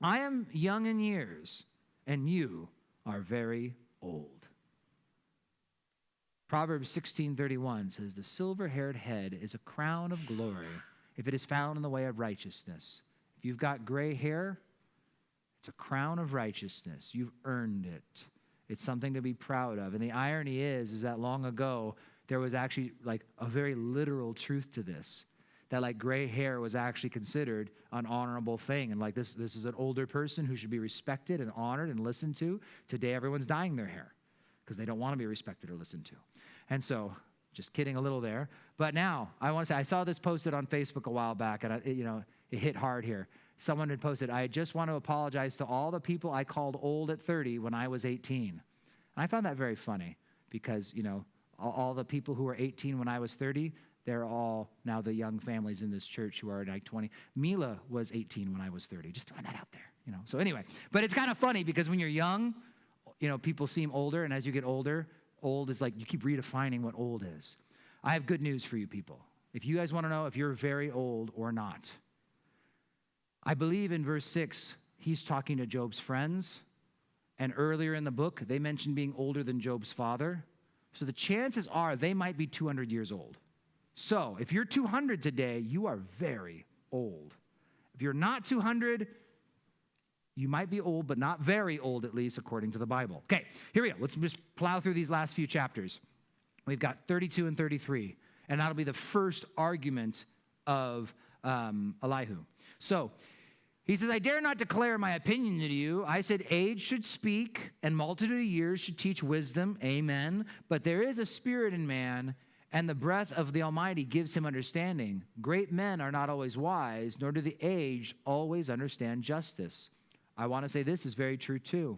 [SPEAKER 1] I am young in years, and you are very old. Proverbs 16:31 says, the silver-haired head is a crown of glory if it is found in the way of righteousness. If you've got gray hair, it's a crown of righteousness. You've earned it. It's something to be proud of. And the irony is that long ago, there was actually like a very literal truth to this, that like gray hair was actually considered an honorable thing. And like this is an older person who should be respected and honored and listened to. Today, everyone's dyeing their hair because they don't want to be respected or listened to. And so, just kidding a little there. But now, I want to say, I saw this posted on Facebook a while back, and it hit hard here. Someone had posted, I just want to apologize to all the people I called old at 30 when I was 18. And I found that very funny because, all the people who were 18 when I was 30, they're all now the young families in this church who are like 20. Mila was 18 when I was 30. Just throwing that out there, So anyway, but it's kind of funny because when you're young, people seem older, and as you get older, old is like you keep redefining what old is. I have good news for you people. If you guys want to know if you're very old or not, I believe in verse 6, he's talking to Job's friends. And earlier in the book, they mentioned being older than Job's father. So the chances are they might be 200 years old. So if you're 200 today, you are very old. If you're not 200, you might be old, but not very old, at least according to the Bible. Okay, here we go. Let's just plow through these last few chapters. We've got 32 and 33, and that'll be the first argument of Elihu. So he says, I dare not declare my opinion to you. I said age should speak, and multitude of years should teach wisdom. Amen. But there is a spirit in man, and the breath of the Almighty gives him understanding. Great men are not always wise, nor do the aged always understand justice. I want to say this is very true too.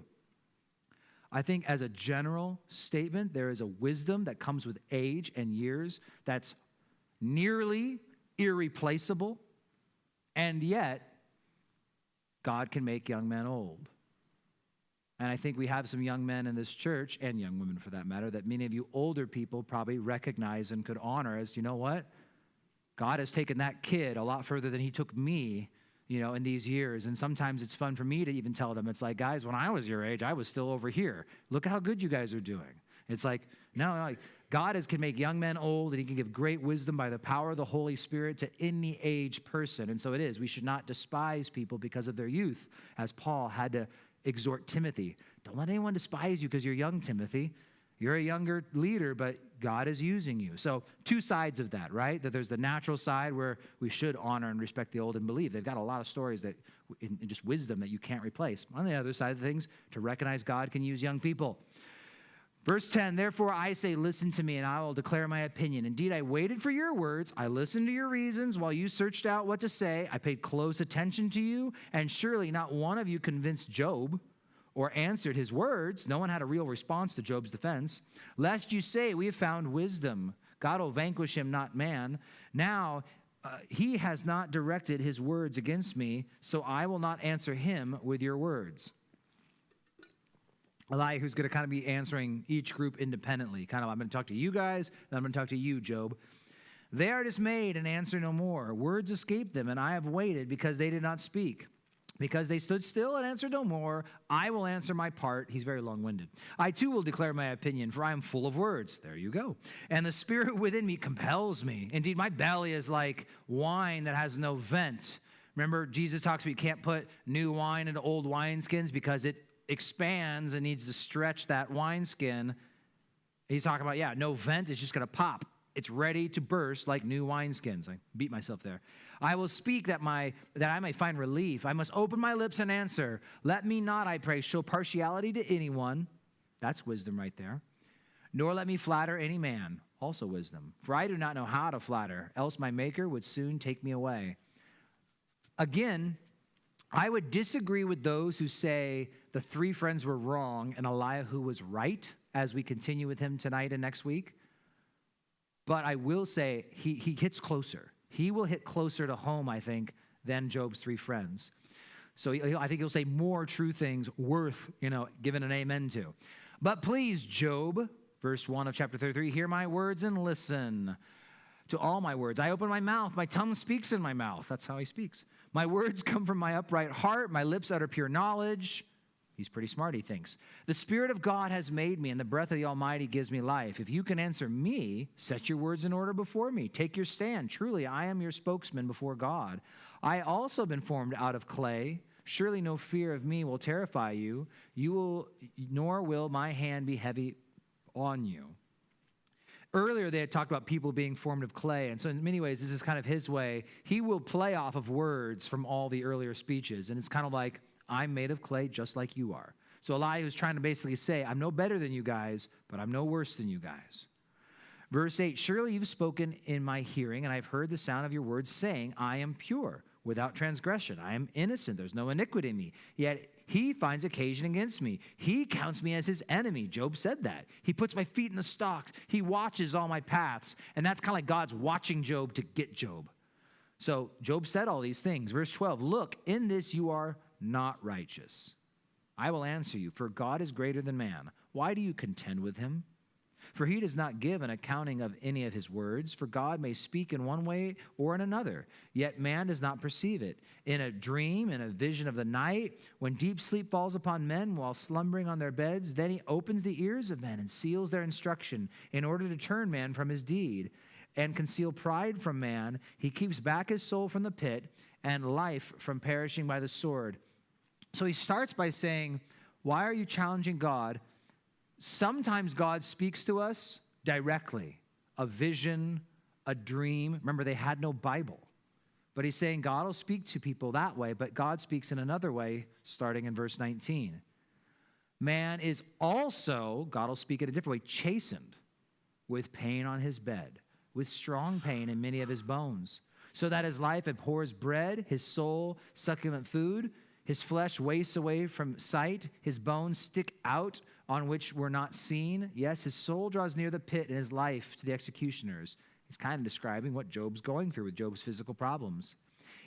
[SPEAKER 1] I think as a general statement, there is a wisdom that comes with age and years that's nearly irreplaceable, and yet God can make young men old. And I think we have some young men in this church, and young women for that matter, that many of you older people probably recognize and could honor as, you know what? God has taken that kid a lot further than he took me, in these years. And sometimes it's fun for me to even tell them, it's like, guys, when I was your age, I was still over here. Look how good you guys are doing. It's like, no, God can make young men old, and he can give great wisdom by the power of the Holy Spirit to any age person. And so it is. We should not despise people because of their youth, as Paul had to exhort Timothy. Don't let anyone despise you because you're young, Timothy. You're a younger leader, but God is using you. So two sides of that, right? That there's the natural side where we should honor and respect the old and believe. They've got a lot of stories that in just wisdom that you can't replace. On the other side of things, to recognize God can use young people. Verse 10, therefore I say, listen to me, and I will declare my opinion. Indeed, I waited for your words. I listened to your reasons while you searched out what to say. I paid close attention to you, and surely not one of you convinced Job or answered his words. No one had a real response to Job's defense. Lest you say, we have found wisdom. God will vanquish him, not man. Now, he has not directed his words against me, so I will not answer him with your words. Elihu's going to kind of be answering each group independently. I'm going to talk to you guys, then I'm going to talk to you, Job. They are dismayed and answer no more. Words escaped them, and I have waited because they did not speak. Because they stood still and answered no more, I will answer my part. He's very long-winded. I too will declare my opinion, for I am full of words. There you go. And the spirit within me compels me. Indeed, my belly is like wine that has no vent. Remember, Jesus talks about you can't put new wine into old wineskins because it expands and needs to stretch that wineskin. He's talking about, no vent, it's just going to pop. It's ready to burst like new wineskins. I beat myself there. I will speak that I may find relief. I must open my lips and answer. Let me not, I pray, show partiality to anyone. That's wisdom right there. Nor let me flatter any man. Also wisdom. For I do not know how to flatter, else my maker would soon take me away. Again, I would disagree with those who say the three friends were wrong and Elihu was right as we continue with him tonight and next week. But I will say he hits closer. He will hit closer to home, I think, than Job's three friends. So I think he'll say more true things worth, giving an amen to. But please, Job, verse 1 of chapter 33, hear my words and listen to all my words. I open my mouth. My tongue speaks in my mouth. That's how he speaks. My words come from my upright heart. My lips utter pure knowledge. He's pretty smart, he thinks. The Spirit of God has made me, and the breath of the Almighty gives me life. If you can answer me, set your words in order before me. Take your stand. Truly, I am your spokesman before God. I also have been formed out of clay. Surely no fear of me will terrify you. Nor will my hand be heavy on you. Earlier, they had talked about people being formed of clay, and so in many ways, this is kind of his way. He will play off of words from all the earlier speeches, and it's kind of like, I'm made of clay just like you are. So Elihu is trying to basically say, I'm no better than you guys, but I'm no worse than you guys. Verse 8, surely you've spoken in my hearing, and I've heard the sound of your words saying, I am pure, without transgression. I am innocent. There's no iniquity in me. Yet he finds occasion against me. He counts me as his enemy. Job said that. He puts my feet in the stocks. He watches all my paths. And that's kind of like God's watching Job to get Job. So Job said all these things. Verse 12, look, in this you are not righteous. I will answer you, for God is greater than man. Why do you contend with him? For he does not give an accounting of any of his words, for God may speak in one way or in another, yet man does not perceive it. In a dream, in a vision of the night, when deep sleep falls upon men while slumbering on their beds, then he opens the ears of men and seals their instruction in order to turn man from his deed and conceal pride from man. He keeps back his soul from the pit and life from perishing by the sword. So he starts by saying, why are you challenging God? Sometimes God speaks to us directly, a vision, a dream. Remember, they had no Bible. But he's saying God will speak to people that way, but God speaks in another way, starting in verse 19. Man is also, God will speak in a different way, chastened with pain on his bed, with strong pain in many of his bones, so that his life abhors bread, his soul succulent food. His flesh wastes away from sight. His bones stick out on which were not seen. Yes, his soul draws near the pit and his life to the executioners. He's kind of describing what Job's going through with Job's physical problems.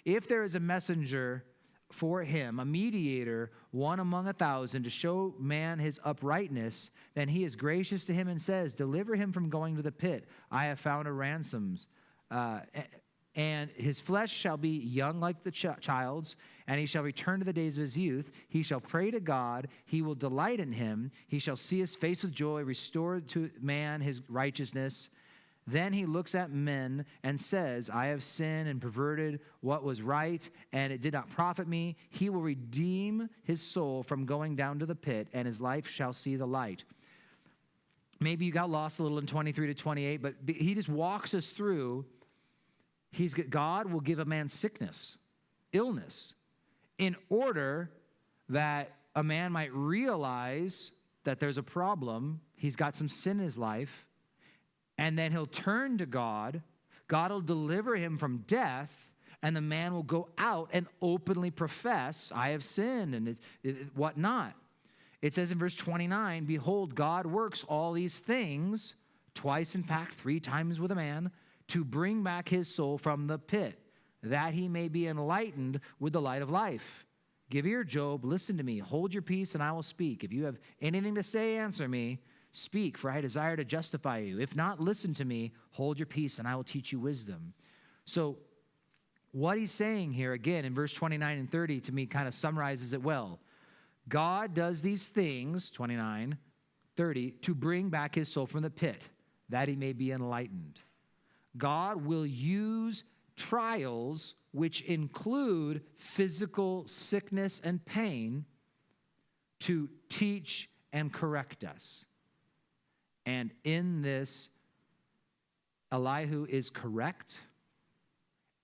[SPEAKER 1] If there is a messenger for him, a mediator, one among 1,000, to show man his uprightness, then he is gracious to him and says, deliver him from going to the pit. I have found a ransom. And his flesh shall be young like the child's, and he shall return to the days of his youth. He shall pray to God. He will delight in him. He shall see his face with joy, restore to man his righteousness. Then he looks at men and says, I have sinned and perverted what was right, and it did not profit me. He will redeem his soul from going down to the pit, and his life shall see the light. Maybe you got lost a little in 23 to 28, but he just walks us through. God will give a man sickness, illness, in order that a man might realize that there's a problem. He's got some sin in his life, and then he'll turn to God. God will deliver him from death, and the man will go out and openly profess, I have sinned, and whatnot. It says in verse 29, behold, God works all these things, twice, in fact, 3 times with a man, to bring back his soul from the pit, that he may be enlightened with the light of life. Give ear, Job, listen to me. Hold your peace, and I will speak. If you have anything to say, answer me. Speak, for I desire to justify you. If not, listen to me. Hold your peace, and I will teach you wisdom. So what he's saying here, again, in verse 29 and 30, to me kind of summarizes it well. God does these things, 29, 30, to bring back his soul from the pit, that he may be enlightened. God will use trials, which include physical sickness and pain, to teach and correct us. And in this, Elihu is correct,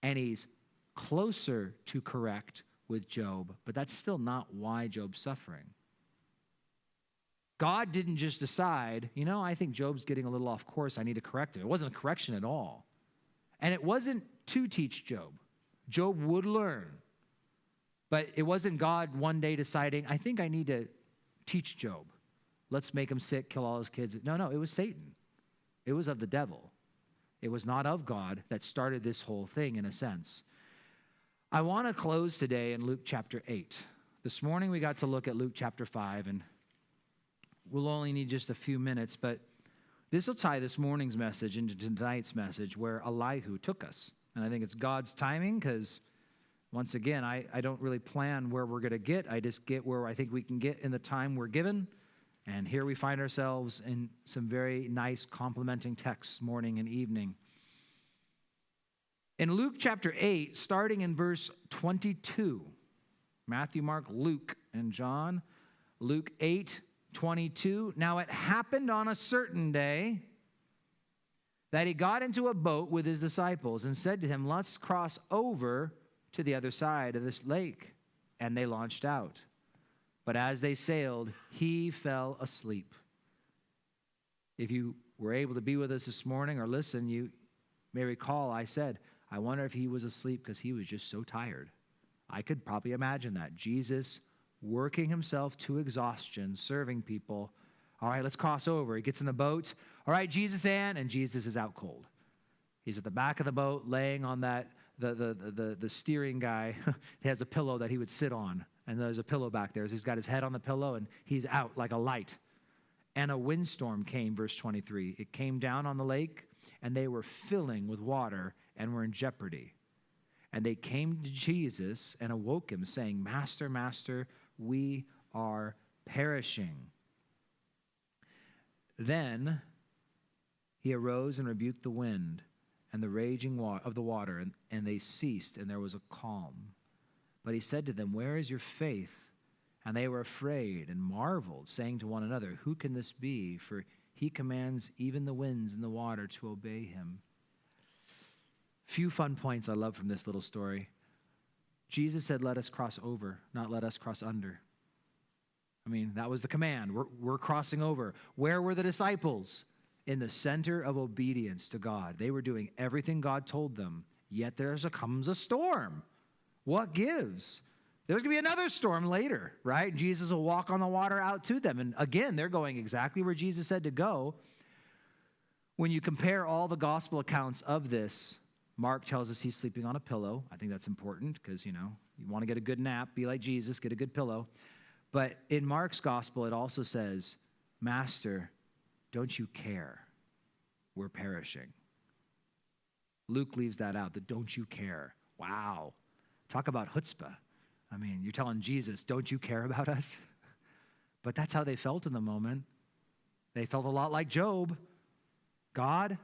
[SPEAKER 1] and he's closer to correct with Job, but that's still not why Job's suffering. God didn't just decide, I think Job's getting a little off course. I need to correct him. It wasn't a correction at all. And it wasn't to teach Job. Job would learn. But it wasn't God one day deciding, I think I need to teach Job. Let's make him sick, kill all his kids. No, it was Satan. It was of the devil. It was not of God that started this whole thing, in a sense. I want to close today in Luke chapter 8. This morning we got to look at Luke chapter 5, and we'll only need just a few minutes, but this will tie this morning's message into tonight's message where Elihu took us. And I think it's God's timing, because Once again, I don't really plan where we're going to get. I just get where I think we can get in the time we're given. And here we find ourselves in some very nice complementing texts, morning and evening. In Luke chapter 8, starting in verse 22, Matthew, Mark, Luke, and John, Luke 8:22. Now it happened on a certain day that he got into a boat with his disciples and said to him, let's cross over to the other side of this lake. And they launched out. But as they sailed, he fell asleep. If you were able to be with us this morning or listen, you may recall I said, I wonder if he was asleep because he was just so tired. I could probably imagine that. Jesus working himself to exhaustion, serving people. All right, let's cross over. He gets in the boat. All right, Jesus and Jesus is out cold. He's at the back of the boat laying on that, the steering guy. He has a pillow that he would sit on, and there's a pillow back there. So he's got his head on the pillow, and he's out like a light. And a windstorm came, verse 23. It came down on the lake, and they were filling with water and were in jeopardy. And they came to Jesus and awoke him, saying, Master, Master, we are perishing. Then he arose and rebuked the wind and the raging of the water, and they ceased, and there was a calm. But he said to them, where is your faith? And they were afraid and marveled, saying to one another, who can this be? For he commands even the winds and the water to obey him. Few fun points I love from this little story. Jesus said, let us cross over, not let us cross under. I mean, that was the command. We're crossing over. Where were the disciples? In the center of obedience to God. They were doing everything God told them, yet there comes a storm. What gives? There's going to be another storm later, right? Jesus will walk on the water out to them. And again, they're going exactly where Jesus said to go. When you compare all the gospel accounts of this, Mark tells us he's sleeping on a pillow. I think that's important because, you want to get a good nap, be like Jesus, get a good pillow. But in Mark's gospel, it also says, Master, don't you care? We're perishing. Luke leaves that out, the don't you care. Wow. Talk about chutzpah. I mean, you're telling Jesus, don't you care about us? But that's how they felt in the moment. They felt a lot like Job. God,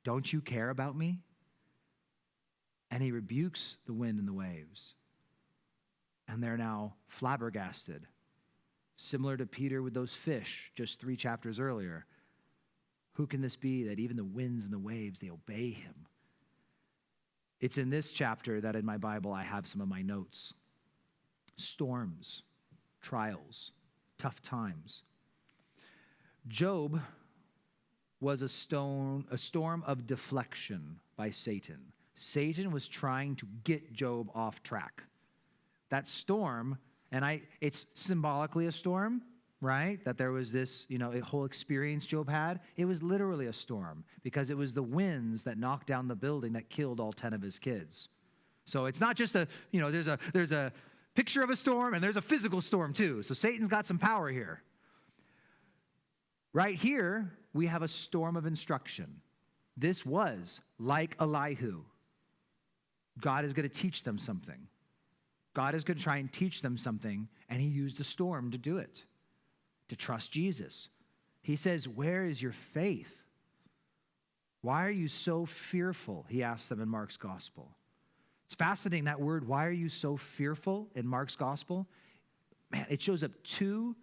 [SPEAKER 1] don't you care about me? And he rebukes the wind and the waves. And they're now flabbergasted. Similar to Peter with those fish just 3 chapters earlier. Who can this be that even the winds and the waves, they obey him? It's in this chapter that in my Bible I have some of my notes. Storms, trials, tough times. Job was a storm of deflection by Satan. Satan was trying to get Job off track. That storm, and it's symbolically a storm, right? That there was this, a whole experience Job had. It was literally a storm because it was the winds that knocked down the building that killed all 10 of his kids. So it's not just there's a picture of a storm and there's a physical storm too. So Satan's got some power here. Right here, we have a storm of instruction. This was like Elihu. God is going to teach them something. God is going to try and teach them something, and he used a storm to do it, to trust Jesus. He says, where is your faith? Why are you so fearful? He asks them in Mark's gospel. It's fascinating, that word, why are you so fearful, in Mark's gospel? Man, it shows up 2,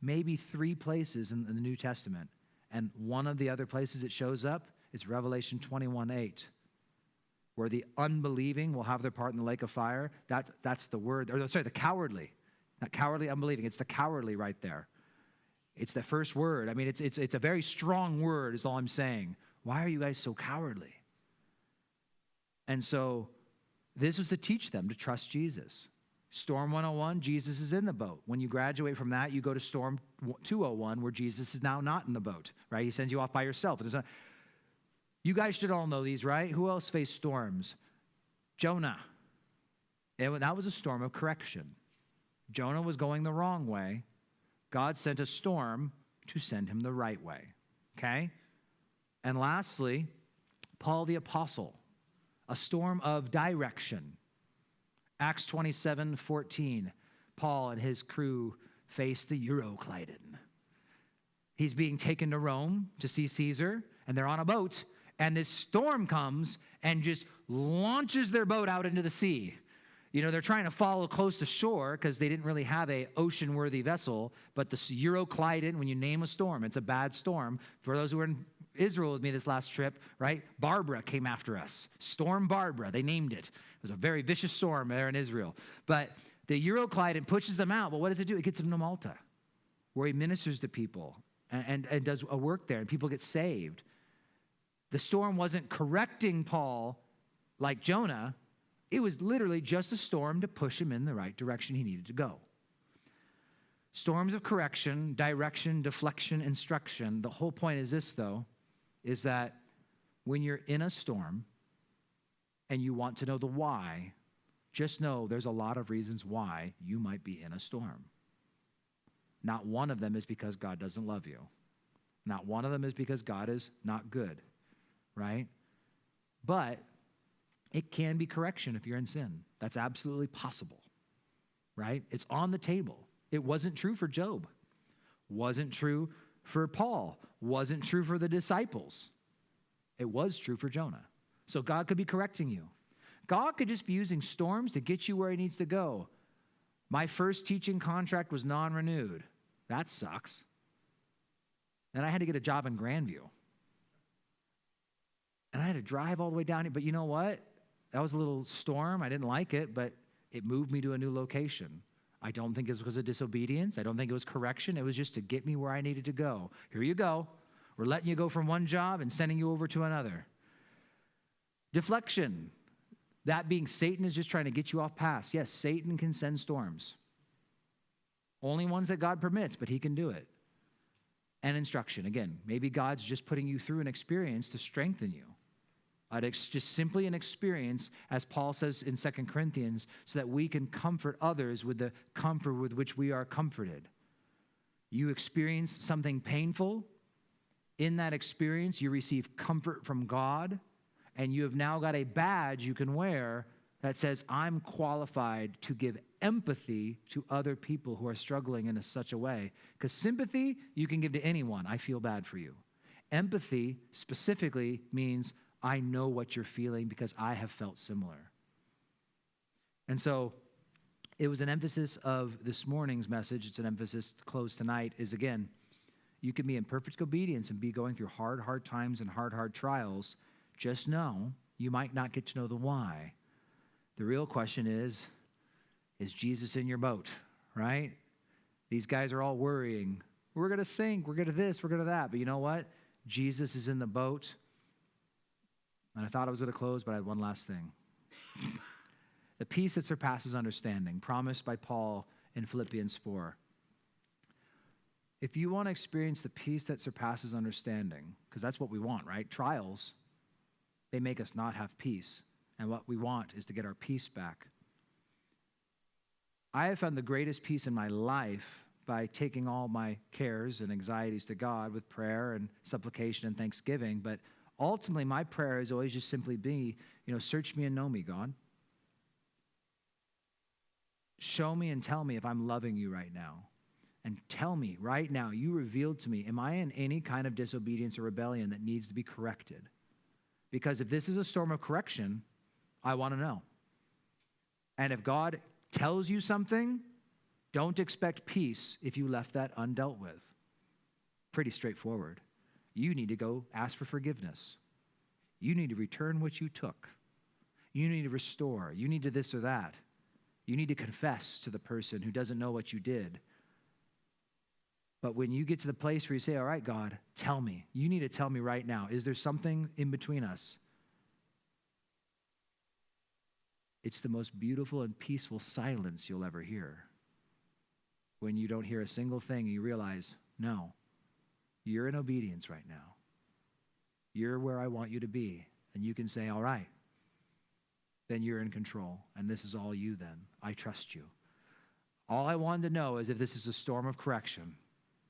[SPEAKER 1] maybe 3 places in the New Testament. And one of the other places it shows up is Revelation 21:8. Where the unbelieving will have their part in the lake of fire. That's the word, the cowardly. Not cowardly, unbelieving. It's the cowardly right there. It's the first word. I mean, it's a very strong word is all I'm saying. Why are you guys so cowardly? And so this was to teach them to trust Jesus. Storm 101, Jesus is in the boat. When you graduate from that, you go to Storm 201, where Jesus is now not in the boat, right? He sends you off by yourself. You guys should all know these, right? Who else faced storms? Jonah. And that was a storm of correction. Jonah was going the wrong way. God sent a storm to send him the right way. Okay? And lastly, Paul the Apostle. A storm of direction. Acts 27:14. Paul and his crew face the Euroclydon. He's being taken to Rome to see Caesar, and they're on a boat, and this storm comes and just launches their boat out into the sea. You know, they're trying to follow close to shore because they didn't really have a ocean-worthy vessel, but the Euroclydon, when you name a storm, it's a bad storm. For those who were in Israel with me this last trip, right? Barbara came after us. Storm Barbara, they named it. It was a very vicious storm there in Israel. But the Euroclydon pushes them out, but what does it do? It gets them to Malta, where he ministers to people and does a work there, and people get saved. The storm wasn't correcting Paul like Jonah. It was literally just a storm to push him in the right direction he needed to go. Storms of correction, direction, deflection, instruction. The whole point is this, though, is that when you're in a storm and you want to know the why, just know there's a lot of reasons why you might be in a storm. Not one of them is because God doesn't love you. Not one of them is because God is not good, right? But it can be correction if you're in sin. That's absolutely possible, right? It's on the table. It wasn't true for Job. Wasn't true for Paul. Wasn't true for the disciples. It was true for Jonah. So God could be correcting you. God could just be using storms to get you where he needs to go. My first teaching contract was non-renewed. That sucks. Then I had to get a job in Grandview. And I had to drive all the way down here. But you know what? That was a little storm. I didn't like it, but it moved me to a new location. I don't think it was a disobedience. I don't think it was correction. It was just to get me where I needed to go. Here you go. We're letting you go from one job and sending you over to another. Deflection. That being Satan is just trying to get you off path. Yes, Satan can send storms. Only ones that God permits, but he can do it. And instruction. Again, maybe God's just putting you through an experience to strengthen you. Just simply an experience, as Paul says in 2 Corinthians, so that we can comfort others with the comfort with which we are comforted. You experience something painful. In that experience, you receive comfort from God, and you have now got a badge you can wear that says, I'm qualified to give empathy to other people who are struggling in such a way. Because sympathy, you can give to anyone. I feel bad for you. Empathy specifically means I know what you're feeling because I have felt similar. And so it was an emphasis of this morning's message. It's an emphasis to close tonight is, again, you can be in perfect obedience and be going through hard times and hard trials. Just know you might not get to know the why. The real question is Jesus in your boat, right? These guys are all worrying. We're going to sink. We're going to this. We're going to that. But you know what? Jesus is in the boat. And I thought I was going to close, but I had one last thing. The peace that surpasses understanding, promised by Paul in Philippians 4. If you want to experience the peace that surpasses understanding, because that's what we want, right? Trials, they make us not have peace. And what we want is to get our peace back. I have found the greatest peace in my life by taking all my cares and anxieties to God with prayer and supplication and thanksgiving. But ultimately, my prayer is always just simply be, search me and know me, God. Show me and tell me if I'm loving you right now. And tell me right now, you revealed to me, am I in any kind of disobedience or rebellion that needs to be corrected? Because if this is a storm of correction, I want to know. And if God tells you something, don't expect peace if you left that undealt with. Pretty straightforward. You need to go ask for forgiveness. You need to return what you took. You need to restore. You need to this or that. You need to confess to the person who doesn't know what you did. But when you get to the place where you say, all right, God, tell me. You need to tell me right now. Is there something in between us? It's the most beautiful and peaceful silence you'll ever hear. When you don't hear a single thing, and you realize, no, you're in obedience right now. You're where I want you to be. And you can say, all right, then you're in control. And this is all you then. I trust you. All I wanted to know is if this is a storm of correction.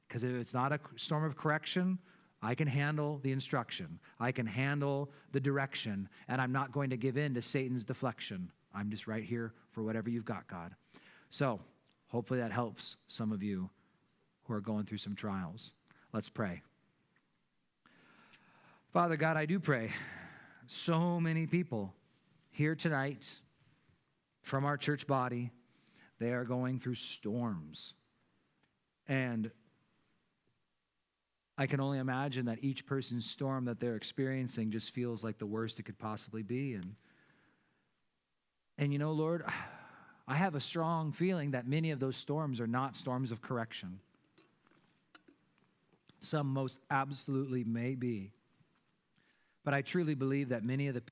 [SPEAKER 1] Because if it's not a storm of correction, I can handle the instruction. I can handle the direction. And I'm not going to give in to Satan's deflection. I'm just right here for whatever you've got, God. So hopefully that helps some of you who are going through some trials. Let's pray. Father God, I do pray. So many people here tonight from our church body, they are going through storms. And I can only imagine that each person's storm that they're experiencing just feels like the worst it could possibly be. And you know, Lord, I have a strong feeling that many of those storms are not storms of correction. Some most absolutely may be. But I truly believe that many of the